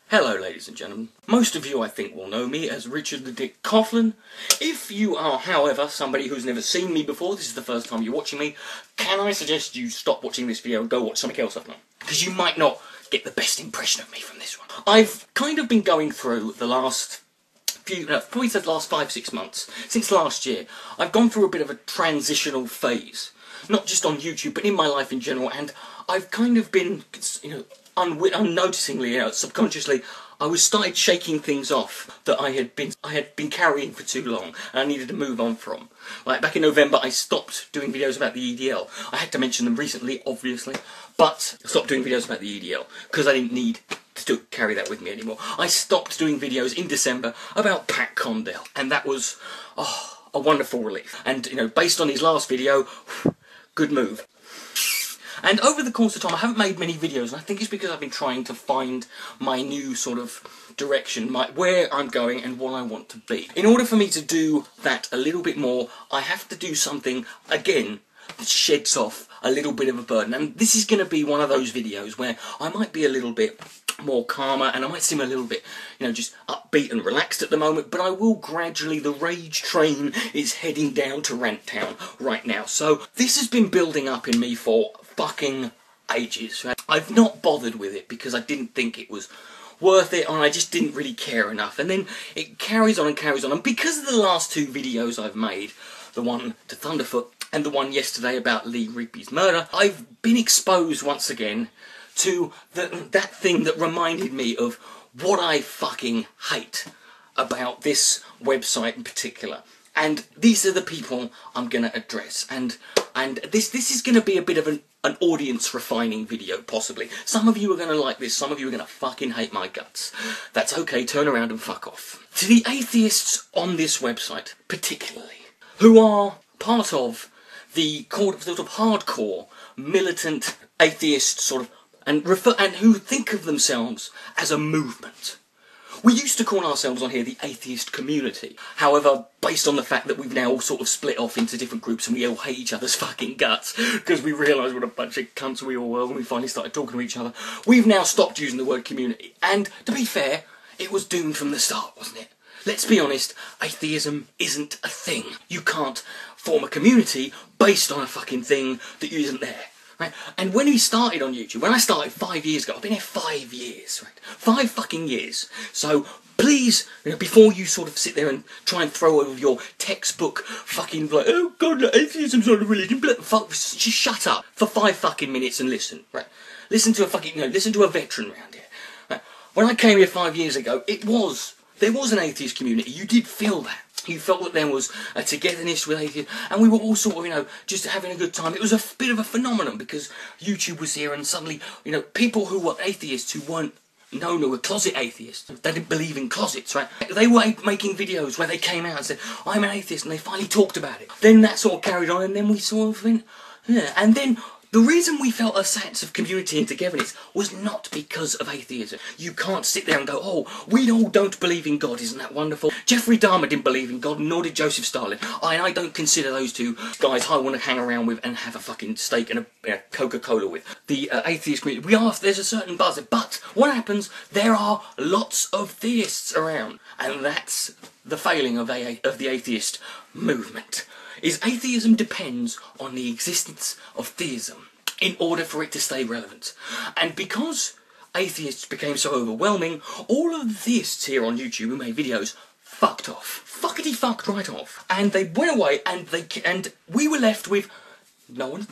Hello ladies and gentlemen. Most of you I think will know me as Richard the Dick Coughlan. If you are, however, somebody who's never seen me before, this is the first time you're watching me, can I suggest you stop watching this video and go watch something else I've done? Because you might not get the best impression of me from this one. I've kind of been going through the last probably the last 5-6 months, since last year, I've gone through a bit of a transitional phase. Not just on YouTube, but in my life in general, and I've kind of been, unnoticingly, subconsciously, I started shaking things off that I had been carrying for too long, and I needed to move on from. Like back in November, I stopped doing videos about the EDL. I had to mention them recently, obviously, but I stopped doing videos about the EDL because I didn't need to carry that with me anymore. I stopped doing videos in December about Pat Condell, and that was a wonderful relief. And based on his last video, good move. And over the course of time, I haven't made many videos, and I think it's because I've been trying to find my new sort of direction, where I'm going and what I want to be. In order for me to do that a little bit more, I have to do something, again, that sheds off a little bit of a burden. And this is going to be one of those videos where I might be a little bit more calmer, and I might seem a little bit, just upbeat and relaxed at the moment, but I will gradually, the rage train is heading down to Rant Town right now. So this has been building up in me for fucking ages. Right? I've not bothered with it because I didn't think it was worth it, or I just didn't really care enough. And then it carries on and carries on, and because of the last two videos I've made, the one to Thunderfoot and the one yesterday about Lee Reapy's murder, I've been exposed once again to that thing that reminded me of what I fucking hate about this website in particular. And these are the people I'm going to address. And this is going to be a bit of an audience refining video, possibly. Some of you are going to like this, some of you are going to fucking hate my guts. That's okay, turn around and fuck off. To the atheists on this website, particularly, who are part of the sort of hardcore, militant, atheist sort of, and who think of themselves as a movement. We used to call ourselves on here the atheist community. However, based on the fact that we've now all sort of split off into different groups and we all hate each other's fucking guts because we realised what a bunch of cunts we all were when we finally started talking to each other, we've now stopped using the word community. And to be fair, it was doomed from the start, wasn't it? Let's be honest, atheism isn't a thing. You can't form a community based on a fucking thing that isn't there. Right? And when we started on YouTube, when I started 5 years ago, I've been here 5 years, right? 5 fucking years. So please, before you sort of sit there and try and throw over your textbook fucking like, oh god, atheism's not a religion, just shut up for 5 fucking minutes and listen, right? Listen to a fucking, listen to a veteran around here. Right? When I came here 5 years ago, there was an atheist community. You did feel that. You felt that there was a togetherness with atheists, and we were all sort of, just having a good time. It was a bit of a phenomenon because YouTube was here, and suddenly, people who were atheists who weren't known who were closet atheists, they didn't believe in closets, right? They were making videos where they came out and said, I'm an atheist, and they finally talked about it. Then that sort of carried on, and then we sort of went, yeah. And then the reason we felt a sense of community and togetherness was not because of atheism. You can't sit there and go, oh, we all don't believe in God, isn't that wonderful? Jeffrey Dahmer didn't believe in God, nor did Joseph Stalin. I don't consider those two guys I want to hang around with and have a fucking steak and a Coca-Cola with. The atheist community, there's a certain buzz, but what happens, there are lots of theists around, and that's the failing of the atheist movement. Is atheism depends on the existence of theism in order for it to stay relevant. And because atheists became so overwhelming, all of the theists here on YouTube who made videos fucked off. Fuckity fucked right off. And they went away, and we were left with no one,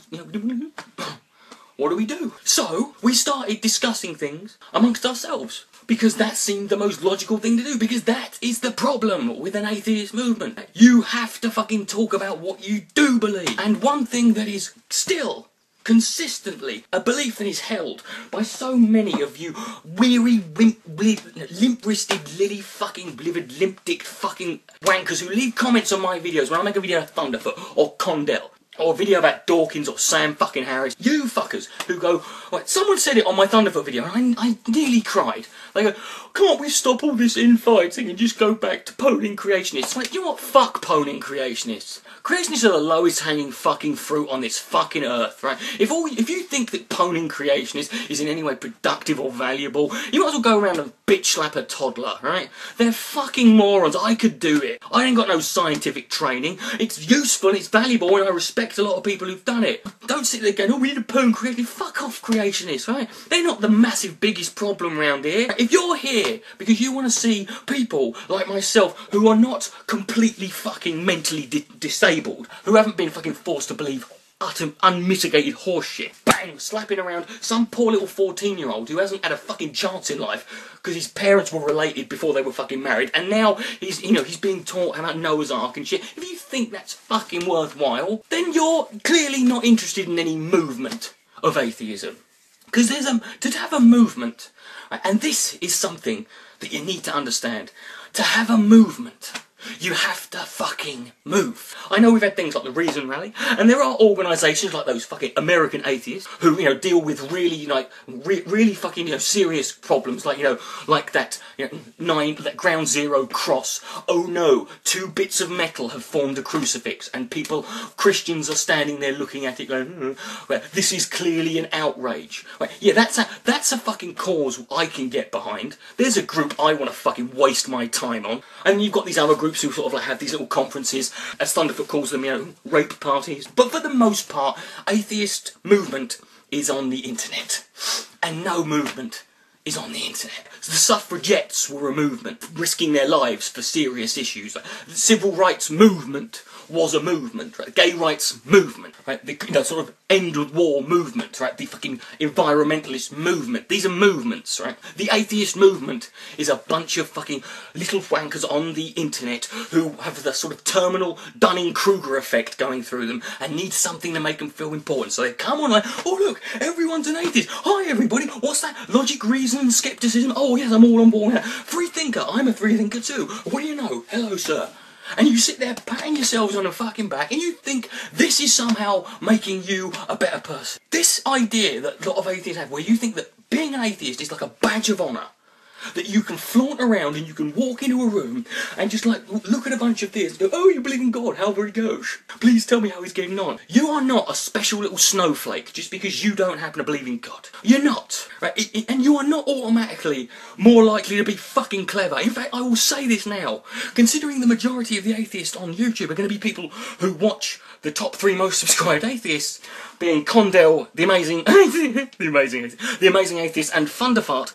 what do we do? So we started discussing things amongst ourselves, because that seemed the most logical thing to do, because that is the problem with an atheist movement. You have to fucking talk about what you do believe. And one thing that is still consistently a belief that is held by so many of you weary, limp-wristed, lily fucking blivered, limp-dicked fucking wankers who leave comments on my videos when I make a video of Thunderfoot or Condell, or a video about Dawkins or Sam fucking Harris. You fuckers who go, right, someone said it on my Thunderfoot video and I nearly cried. They go, can't we stop all this infighting and just go back to poning creationists? Like, you know what? Fuck poning creationists. Creationists are the lowest hanging fucking fruit on this fucking earth, right? If you think that poning creationists is in any way productive or valuable, you might as well go around and bitch slap a toddler, right? They're fucking morons. I could do it. I ain't got no scientific training. It's useful, it's valuable, and I respect a lot of people who've done it. Don't sit there going, oh, we need to pwn creationists. Fuck off, creationists, right? They're not the massive biggest problem around here. If you're here because you want to see people like myself who are not completely fucking mentally disabled, who haven't been fucking forced to believe utter unmitigated horseshit, bang, slapping around some poor little 14-year-old who hasn't had a fucking chance in life because his parents were related before they were fucking married, and now he's being taught about Noah's Ark and shit. If you think that's fucking worthwhile, then you're clearly not interested in any movement of atheism. Because to have a movement, right, and this is something that you need to understand, to have a movement, you have to fucking move. I know we've had things like the Reason Rally, and there are organisations like those fucking American atheists who, deal with really, really fucking, serious problems, like that, that Ground Zero cross. Oh no, 2 bits of metal have formed a crucifix, and Christians are standing there looking at it going, well, this is clearly an outrage. Right, yeah, that's a fucking cause I can get behind. There's a group I want to fucking waste my time on, and you've got these other groups who sort of have these little conferences, as Thunderfoot calls them, rape parties. But for the most part, Atheist Movement is on the internet. And no movement is on the internet. The suffragettes were a movement, risking their lives for serious issues. The civil rights movement was a movement, right? The gay rights movement, right? The sort of end of war movement, right? The fucking environmentalist movement. These are movements, right? The atheist movement is a bunch of fucking little wankers on the internet who have the sort of terminal Dunning-Kruger effect going through them and need something to make them feel important. So they come on like, oh look, everyone's an atheist. Hi everybody, what's that? Logic, reason and skepticism? Oh yes, I'm all on board now. Free thinker, I'm a free thinker too. What do you know? Hello sir. And you sit there patting yourselves on the fucking back and you think this is somehow making you a better person. This idea that a lot of atheists have, where you think that being an atheist is like a badge of honour, that you can flaunt around and you can walk into a room and just look at a bunch of theists and go, oh, you believe in God, how very gosh. Please tell me how he's getting on. You are not a special little snowflake just because you don't happen to believe in God. You're not. Right? And you are not automatically more likely to be fucking clever. In fact, I will say this now. Considering the majority of the atheists on YouTube are going to be people who watch the top 3 most subscribed atheists, being Condell, the amazing atheist, and Thunderfart.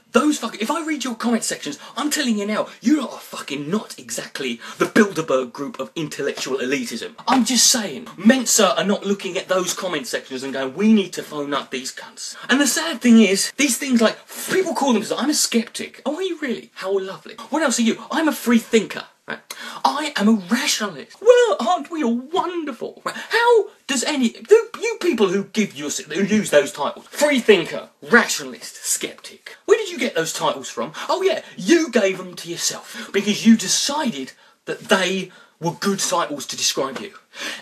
If I read your comment sections, I'm telling you now, you lot are fucking not exactly the Bilderberg group of intellectual elitism. I'm just saying, Mensa are not looking at those comment sections and going, we need to phone up these cunts. And the sad thing is, these things like, people call themselves, I'm a skeptic. Oh, are you really? How lovely. What else are you? I'm a free thinker. Right. I am a rationalist. Well, aren't we all wonderful? Right. How does you people who use those titles, free thinker, rationalist, skeptic, where did you get those titles from? Oh yeah, you gave them to yourself because you decided that they were good titles to describe you.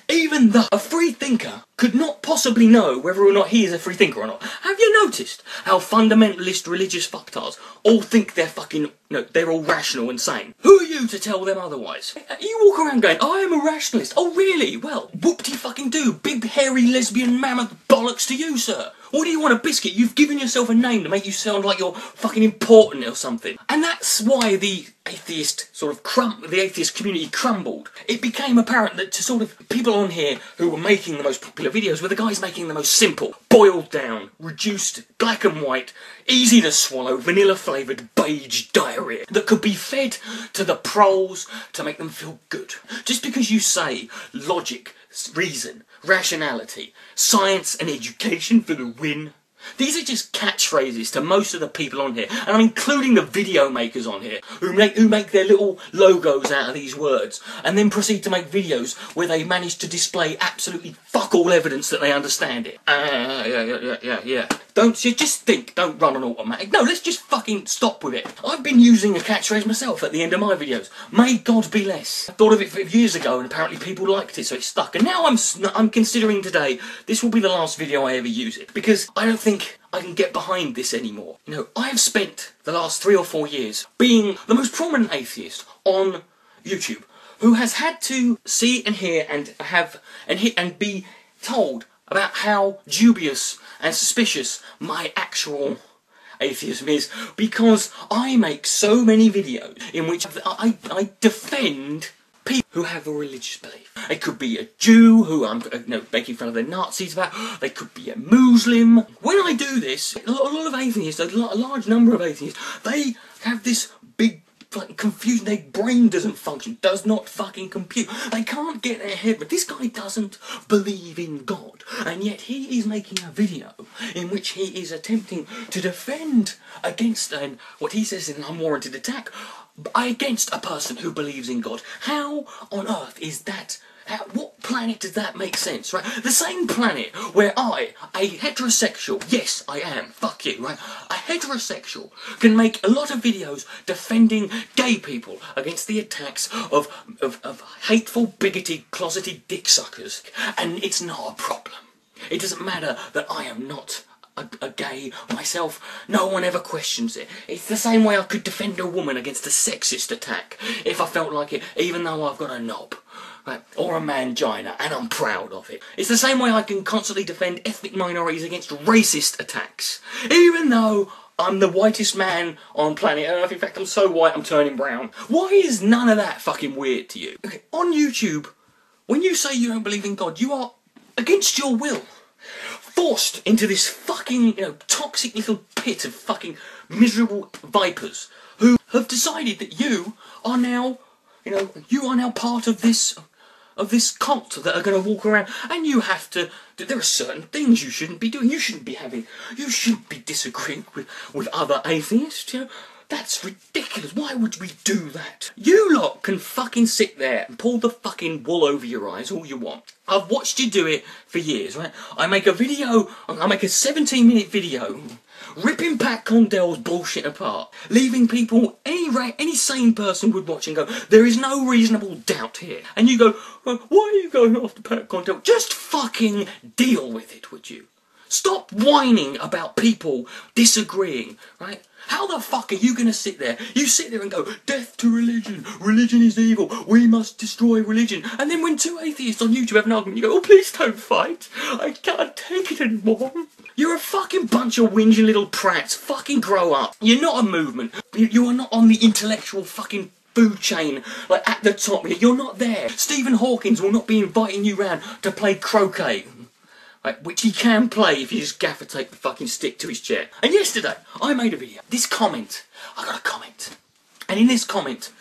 Even though a free thinker could not possibly know whether or not he is a free thinker or not. Have you noticed how fundamentalist religious fucktards all think they're fucking, they're all rational and sane? Who are you to tell them otherwise? You walk around going, I am a rationalist. Oh really? Well, whoop-de-fucking-do. Big hairy lesbian mammoth bollocks to you, sir. What do you want, a biscuit? You've given yourself a name to make you sound like you're fucking important or something. And that's why the atheist community crumbled. It became apparent that to sort of people on here who were making the most popular videos were the guys making the most simple, boiled down, reduced, black and white, easy to swallow, vanilla flavoured beige diarrhea that could be fed to the proles to make them feel good. Just because you say logic, reason, rationality, science and education for the win. These are just catchphrases to most of the people on here, and I'm including the video makers on here, who make their little logos out of these words, and then proceed to make videos where they manage to display absolutely fuck all evidence that they understand it. Yeah. Just think, don't run on automatic. No, let's just fucking stop with it. I've been using a catchphrase myself at the end of my videos. May God be less. I thought of it years ago, and apparently people liked it, so it stuck. And now I'm considering today, this will be the last video I ever use it, because I don't think I can get behind this anymore. I have spent the last 3 or 4 years being the most prominent atheist on YouTube who has had to see and hear and be told about how dubious and suspicious my actual atheism is, because I make so many videos in which I defend people who have a religious belief. It could be a Jew who I'm making fun of the Nazis about. They could be a Muslim. When I do this, a lot of atheists, a large number of atheists, they have this big fucking confusion. Their brain doesn't function, does not fucking compute. They can't get their head, but this guy doesn't believe in God, and yet he is making a video in which he is attempting to defend against what he says is an unwarranted attack against a person who believes in God. How on earth is that? What planet does that make sense, right? The same planet where a heterosexual, yes I am, fuck you, right? A heterosexual can make a lot of videos defending gay people against the attacks of hateful, bigoted, closeted dick suckers, and it's not a problem. It doesn't matter that I am not a gay myself. No one ever questions it. It's the same way I could defend a woman against a sexist attack if I felt like it, even though I've got a knob. Right, or a mangina, and I'm proud of it. It's the same way I can constantly defend ethnic minorities against racist attacks, even though I'm the whitest man on planet Earth. In fact, I'm so white I'm turning brown. Why is none of that fucking weird to you? Okay, on YouTube, when you say you don't believe in God, you are, against your will, forced into this fucking, toxic little pit of fucking miserable vipers who have decided that you are now, part of this cult that are going to walk around, and you have to. There are certain things you shouldn't be doing. You shouldn't be disagreeing with other atheists. That's ridiculous. Why would we do that? You lot can fucking sit there and pull the fucking wool over your eyes all you want. I've watched you do it for years, right? I make a 17-minute video ripping Pat Condell's bullshit apart, leaving people, any sane person would watch and go, there is no reasonable doubt here. And you go, well, why are you going after Pat Condell? Just fucking deal with it, would you? Stop whining about people disagreeing, right? How the fuck are you going to sit there? You sit there and go, death to religion, religion is evil, we must destroy religion. And then when two atheists on YouTube have an argument, you go, oh, please don't fight, I can't take it anymore. You're a fucking bunch of whinging little prats. Fucking grow up. You're not a movement. You are not on the intellectual fucking food chain, like at the top. You're not there. Stephen Hawkins will not be inviting you round to play croquet. Right, which he can play if you just gaffer tape the fucking stick to his chair. And yesterday, I made a video. I got a comment. And in this comment,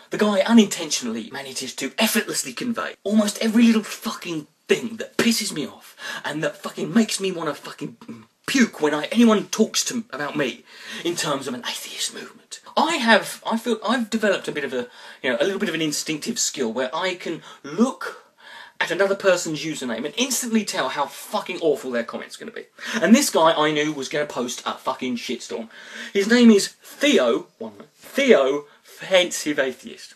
the guy unintentionally manages to effortlessly convey almost every little fucking thing that pisses me off and that fucking makes me want to fucking puke when anyone talks about me in terms of an atheist movement. I feel I've developed a little bit of an instinctive skill where I can look at another person's username and instantly tell how fucking awful their comment's going to be. And this guy I knew was going to post a fucking shitstorm. His name is Theo Offensive Atheist.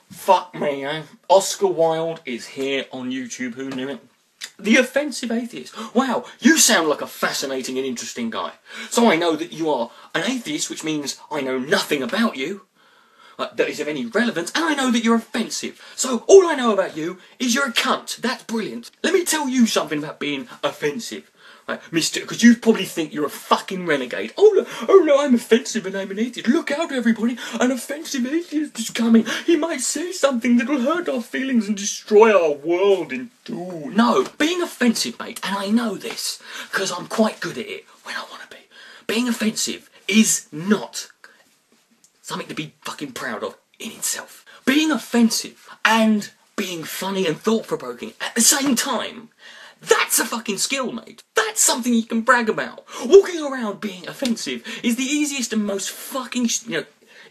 Fuck me, eh? Oscar Wilde is here on YouTube, who knew it? The Offensive Atheist. Wow, you sound like a fascinating and interesting guy. So I know that you are an atheist, which means I know nothing about you that is of any relevance, and I know that you're offensive. So all I know about you is you're a cunt. That's brilliant. Let me tell you something about being offensive. Right, Mister, because you probably think you're a fucking renegade. Oh no, I'm offensive and I'm an atheist. Look out, everybody, an offensive atheist is coming. He might say something that'll hurt our feelings and destroy our world in two. No, being offensive, mate, and I know this, because I'm quite good at it when I want to be. Being offensive is not something to be fucking proud of in itself. Being offensive and being funny and thought-provoking at the same time, that's a fucking skill, mate. That's something you can brag about. Walking around being offensive is the easiest and most fucking,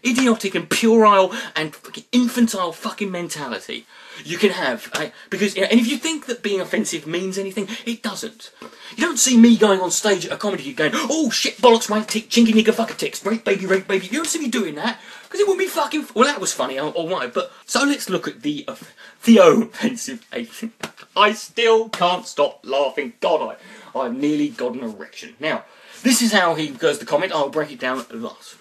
idiotic and puerile and fucking infantile fucking mentality you can have. Because, and if you think that being offensive means anything, it doesn't. You don't see me going on stage at a comedy gig going, oh shit, bollocks, wank, tick, chinky, nigger, fucker, ticks, rape baby. You don't see me doing that. Because it wouldn't be fucking, well that was funny, alright, but, so let's look at the Theo-offensive atheist. I still can't stop laughing. God, I've nearly got an erection. Now, this is how he goes the comment. I'll break it down at last.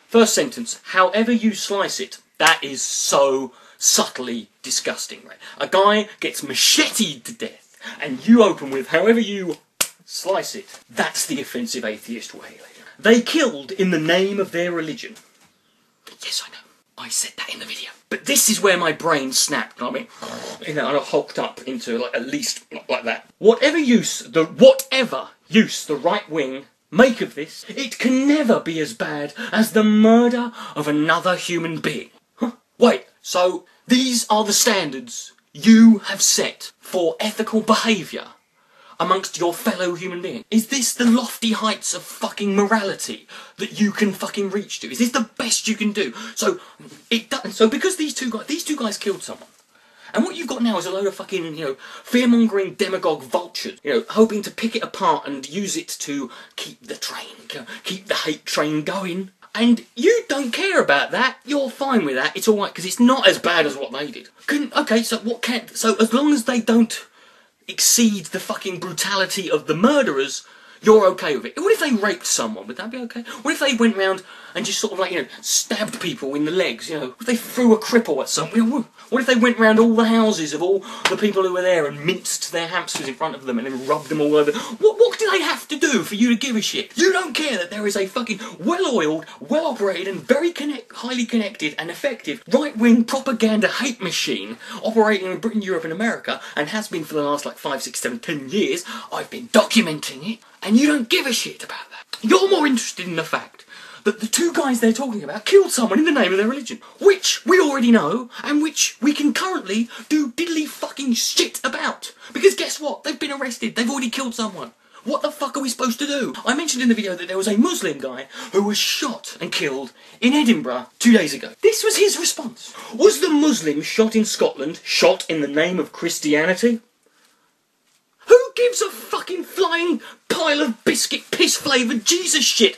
First sentence, however you slice it, That is so subtly disgusting, right? A guy gets macheted to death, and you open with however you slice it. That's the offensive atheist way. They killed in the name of their religion. Yes, I know. I said that in the video. But this is where my brain snapped. I mean, you know, and I hulked up into like at least like that. Whatever use the right wing make of this, it can never be as bad as the murder of another human being. Huh? Wait, so these are the standards you have set for ethical behaviour amongst your fellow human beings? Is this the lofty heights of fucking morality that you can fucking reach to? Is this the best you can do? So because these two guys killed someone, and what you've got now is a load of fucking, you know, fear-mongering demagogue vultures, you know, hoping to pick it apart and use it to keep the hate train going. And you don't care about that. You're fine with that. It's all right because it's not as bad as what they did. So as long as they don't exceed the fucking brutality of the murderers, you're okay with it. What if they raped someone? Would that be okay? What if they went round and just sort of like, you know, stabbed people in the legs, you know? What if they threw a cripple at someone? What if they went round all the houses of all the people who were there and minced their hamsters in front of them and then rubbed them all over? What do they have to do for you to give a shit? You don't care that there is a fucking well-oiled, well-operated and very highly connected and effective right-wing propaganda hate machine operating in Britain, Europe and America, and has been for the last like 5, 6, 7, 10 years. I've been documenting it. And you don't give a shit about that. You're more interested in the fact that the two guys they're talking about killed someone in the name of their religion, which we already know, and which we can currently do diddly fucking shit about. Because guess what? They've been arrested. They've already killed someone. What the fuck are we supposed to do? I mentioned in the video that there was a Muslim guy who was shot and killed in Edinburgh 2 days ago. This was his response. Was the Muslim shot in Scotland shot in the name of Christianity? Who gives a fucking flying pile of biscuit piss-flavoured Jesus shit?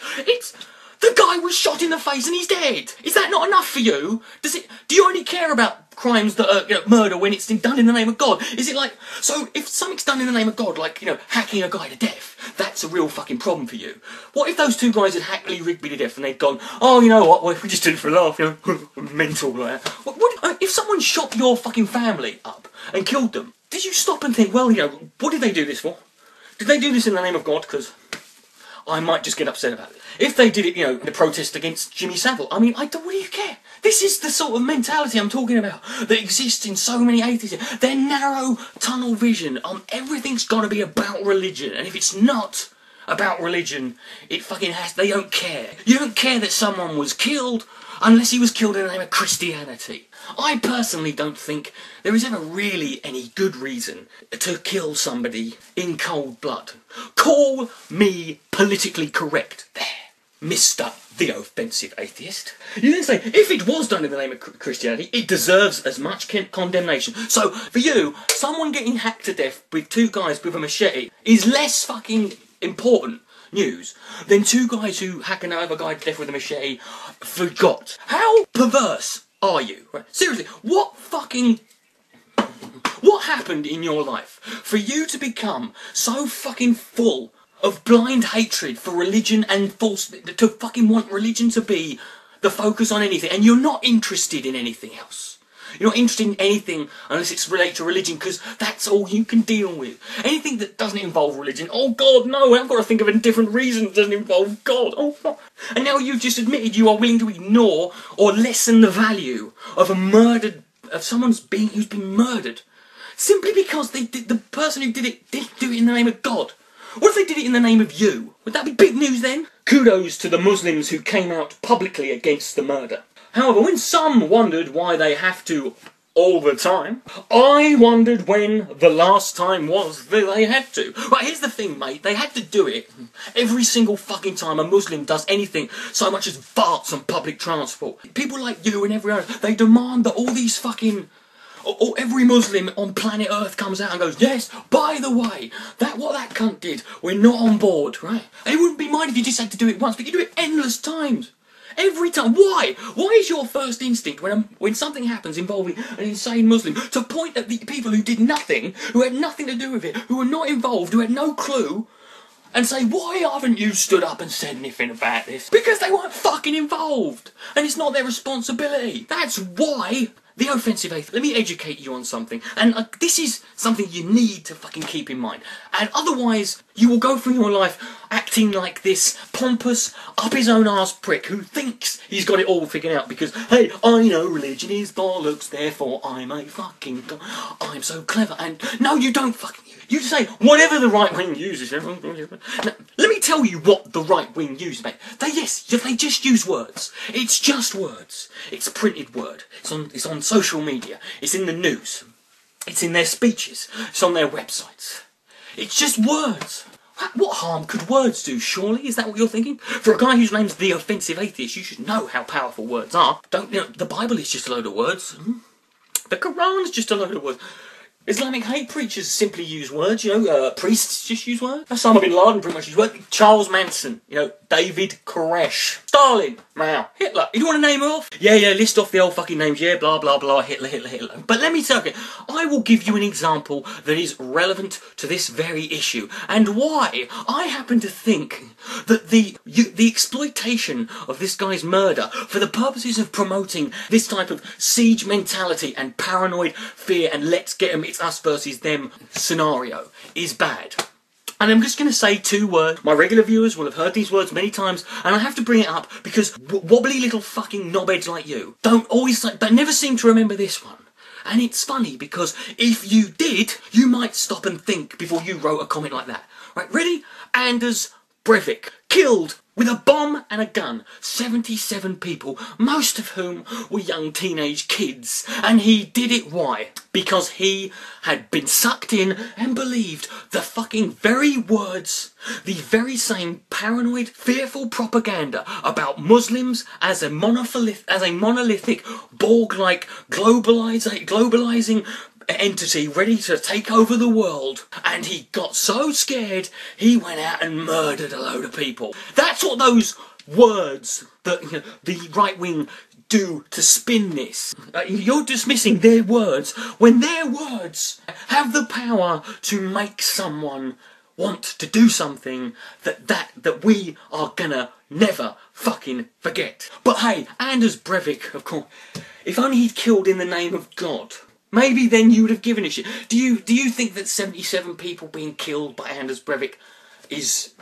The guy was shot in the face and he's dead. Is that not enough for you? Do you only care about crimes that are, you know, murder when it's done in the name of God? Is it like, so if something's done in the name of God, like, you know, hacking a guy to death, that's a real fucking problem for you? What if those two guys had hacked Lee Rigby to death and they'd gone, oh, you know what, well, we just did it for a laugh, you know, mental like that. If someone shot your fucking family up and killed them, did you stop and think, well, you know, what did they do this for? Did they do this in the name of God? Because I might just get upset about it. If they did it, you know, in a protest against Jimmy Savile, I mean, what do you care? This is the sort of mentality I'm talking about that exists in so many atheists. Their narrow tunnel vision on everything's got to be about religion. And if it's not about religion, it fucking has, they don't care. You don't care that someone was killed unless he was killed in the name of Christianity. I personally don't think there is ever really any good reason to kill somebody in cold blood. Call me politically correct there, Mr. the Offensive Atheist. You then say, if it was done in the name of Christianity, it deserves as much condemnation. So, for you, someone getting hacked to death with two guys with a machete is less fucking important news than two guys who hack another guy to death with a machete forgot. How perverse are you? Right? Seriously, what happened in your life for you to become so fucking full of blind hatred for religion and to fucking want religion to be the focus on anything, and you're not interested in anything else? You're not interested in anything unless it's related to religion, because that's all you can deal with. Anything that doesn't involve religion, oh God, no, I've got to think of a different reason that doesn't involve God. Oh fuck. And now you've just admitted you are willing to ignore or lessen the value of someone who's been murdered, simply because the person who did it didn't do it in the name of God. What if they did it in the name of you? Would that be big news then? Kudos to the Muslims who came out publicly against the murder. However, when some wondered why they have to all the time, I wondered when the last time was that they had to. Right, here's the thing, mate. They had to do it every single fucking time a Muslim does anything so much as farts on public transport. People like you and everyone, they demand that all these fucking... or every Muslim on planet Earth comes out and goes, yes, by the way, what that cunt did, we're not on board, right? And it wouldn't be mine if you just had to do it once, but you do it endless times. Every time. Why? Why is your first instinct when something happens involving an insane Muslim to point at the people who did nothing, who had nothing to do with it, who were not involved, who had no clue, and say, why haven't you stood up and said anything about this? Because they weren't fucking involved, and it's not their responsibility. That's why the offensive atheist. Let me educate you on something, and this is something you need to fucking keep in mind. And otherwise, you will go through your life acting like this pompous, up his own arse prick who thinks he's got it all figured out because, hey, I know religion is bollocks, therefore I'm a fucking god. I'm so clever. And no, you don't fucking. You say whatever the right wing uses. Now, let me tell you what the right wing use, mate. They just use words. It's just words. It's a printed word. It's on social media. It's in the news. It's in their speeches. It's on their websites. It's just words. What harm could words do, surely? Is that what you're thinking? For a guy whose name's the offensive atheist, you should know how powerful words are. Don't you know, the Bible is just a load of words. The Quran's just a load of words. Islamic hate preachers simply use words, you know, priests just use words. Osama bin Laden pretty much use words. Charles Manson, you know, David Koresh, Stalin, Mao, Hitler. You want to name them off? Yeah, list off the old fucking names, yeah, blah, blah, blah, Hitler. But let me tell you, I will give you an example that is relevant to this very issue, and why I happen to think that the exploitation of this guy's murder for the purposes of promoting this type of siege mentality and paranoid fear and let's get them, it's us versus them scenario is bad. And I'm just going to say two words. My regular viewers will have heard these words many times, and I have to bring it up because wobbly little fucking knobheads like you they never seem to remember this one. And it's funny because if you did, you might stop and think before you wrote a comment like that. Right, ready? Anders Breivik killed with a bomb and a gun 77 people, most of whom were young teenage kids. And he did it why? Because he had been sucked in and believed the fucking very words, the very same paranoid, fearful propaganda about Muslims as a monolithic, Borg-like, globalizing entity ready to take over the world, and he got so scared he went out and murdered a load of people. That's what those words that the right wing do to spin this. You're dismissing their words when their words have the power to make someone want to do something that we are gonna never fucking forget. But hey, Anders Breivik, of course, if only he'd killed in the name of God, maybe then you would have given a shit. Do you think that 77 people being killed by Anders Breivik is,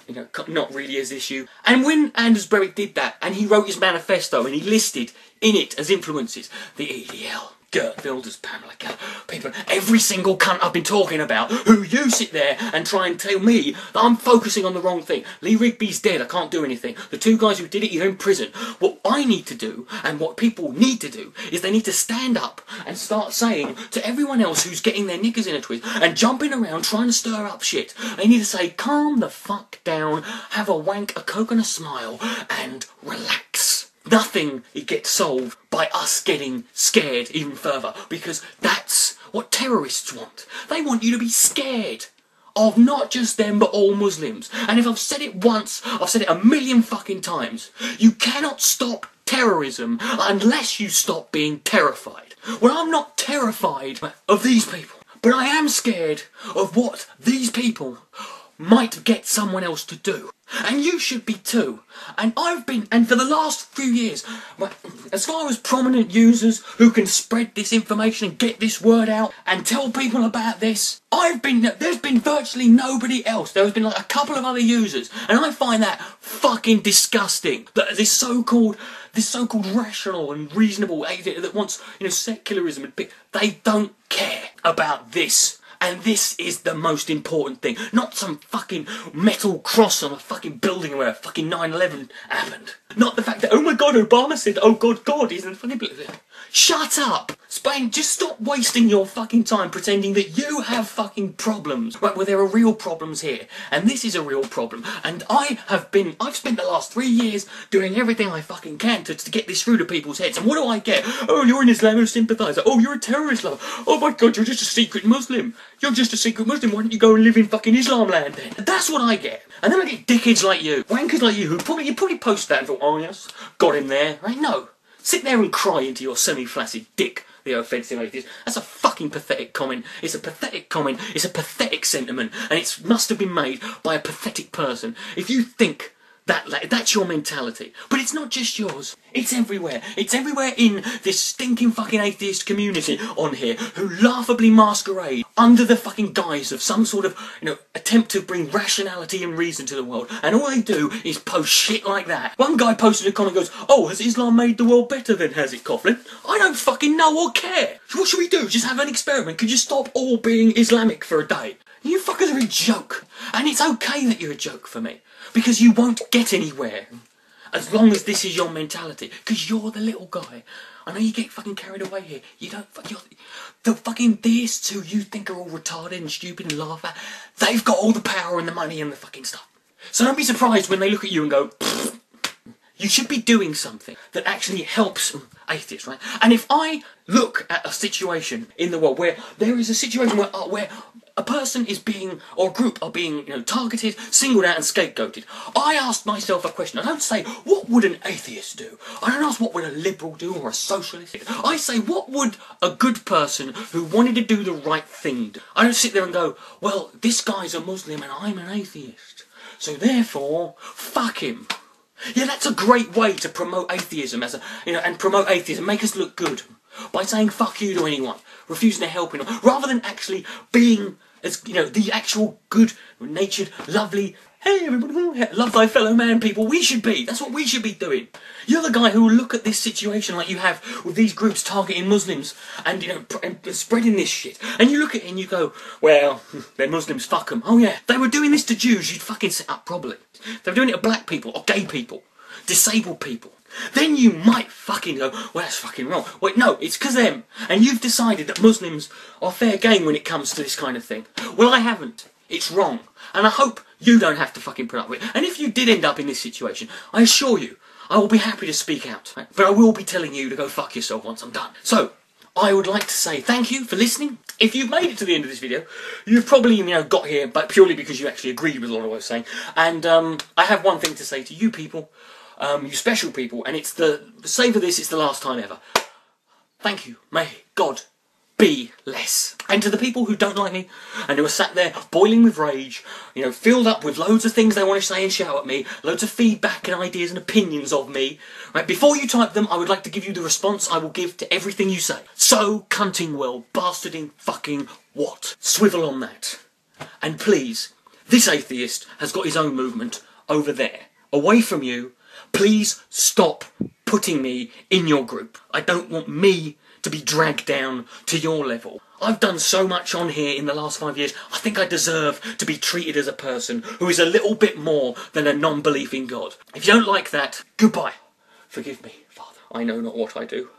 not really his issue? And when Anders Breivik did that, and he wrote his manifesto, and he listed in it as influences the EDL, Gert Wilders, Pamela Keller, people, every single cunt I've been talking about, who you sit there and try and tell me that I'm focusing on the wrong thing. Lee Rigby's dead, I can't do anything. The two guys who did it, you're in prison. What I need to do, and what people need to do, is they need to stand up and start saying to everyone else who's getting their knickers in a twist and jumping around trying to stir up shit, they need to say, calm the fuck down, have a wank, a coke and a smile, and relax. Nothing gets solved by us getting scared even further, because that's what terrorists want. They want you to be scared of not just them but all Muslims. And if I've said it once, I've said it a million fucking times. You cannot stop terrorism unless you stop being terrified. Well, I'm not terrified of these people, but I am scared of what these people might get someone else to do. And you should be too. And for the last few years, as far as prominent users who can spread this information and get this word out and tell people about this, there's been virtually nobody else. There's been like a couple of other users, and I find that fucking disgusting. That this so-called rational and reasonable atheist that wants, secularism, and they don't care about this. And this is the most important thing. Not some fucking metal cross on a fucking building where a fucking 9/11 happened. Not the fact that, oh my god, Obama said, oh god, he's in the fucking building. Shut up! Spain, just stop wasting your fucking time pretending that you have fucking problems. Right, well, there are real problems here. And this is a real problem. And I've spent the last 3 years doing everything I fucking can to get this through to people's heads. And what do I get? Oh, you're an Islamist sympathiser. Oh, you're a terrorist lover. Oh my god, you're just a secret Muslim. You're just a secret Muslim. Why don't you go and live in fucking Islam land then? That's what I get. And then I get dickheads like you, wankers like you, who probably post that and thought, oh yes, got him there. Right? No. Sit there and cry into your semi-flaccid dick the offensive atheist. That's a fucking pathetic comment. It's a pathetic comment. It's a pathetic sentiment, and it must have been made by a pathetic person. If you think that's your mentality. But it's not just yours. It's everywhere. It's everywhere in this stinking fucking atheist community on here who laughably masquerade under the fucking guise of some sort of, attempt to bring rationality and reason to the world. And all they do is post shit like that. One guy posted a comment and goes, "Oh, has Islam made the world better then, has it, Coughlan?" I don't fucking know or care. What should we do? Just have an experiment? Could you stop all being Islamic for a day? You fuckers are a joke. And it's okay that you're a joke for me. Because you won't get anywhere. As long as this is your mentality. Because you're the little guy. I know you get fucking carried away here. You don't... The fucking theists who you think are all retarded and stupid and laugh at, they've got all the power and the money and the fucking stuff. So don't be surprised when they look at you and go... Pfft. You should be doing something that actually helps atheists, right? And if I look at a situation in the world where there is a situation where a person is being, or a group are being, targeted, singled out and scapegoated, I ask myself a question. I don't say, what would an atheist do? I don't ask what would a liberal do or a socialist do. I say, what would a good person who wanted to do the right thing do? I don't sit there and go, well, this guy's a Muslim and I'm an atheist, so therefore, fuck him. Yeah, that's a great way to promote atheism and promote atheism, make us look good by saying fuck you to anyone, refusing to help anyone, rather than actually being as the actual good-natured, lovely, hey everybody, love thy fellow man people we should be. That's what we should be doing. You're the guy who will look at this situation like you have with these groups targeting Muslims and and spreading this shit, and you look at it and you go, well, they're Muslims, fuck them. Oh yeah, they were doing this to Jews, you'd fucking set up probably. They were doing it to black people or gay people, disabled people. Then you might fucking go, well, that's fucking wrong. Wait, no, it's because them. And you've decided that Muslims are fair game when it comes to this kind of thing. Well, I haven't. It's wrong. And I hope you don't have to fucking put up with it. And if you did end up in this situation, I assure you, I will be happy to speak out. But I will be telling you to go fuck yourself once I'm done. So, I would like to say thank you for listening. If you've made it to the end of this video, you've probably, got here, but purely because you actually agreed with what I was saying. And I have one thing to say to you people. You special people, and it's say for this, it's the last time ever. Thank you. May God be less. And to the people who don't like me, and who are sat there boiling with rage, filled up with loads of things they want to say and shout at me, loads of feedback and ideas and opinions of me, right, before you type them, I would like to give you the response I will give to everything you say. So cunting well, bastarding fucking what? Swivel on that. And please, this atheist has got his own movement over there, away from you. Please stop putting me in your group. I don't want me to be dragged down to your level. I've done so much on here in the last 5 years, I think I deserve to be treated as a person who is a little bit more than a non-belief in God. If you don't like that, goodbye. Forgive me, Father. I know not what I do.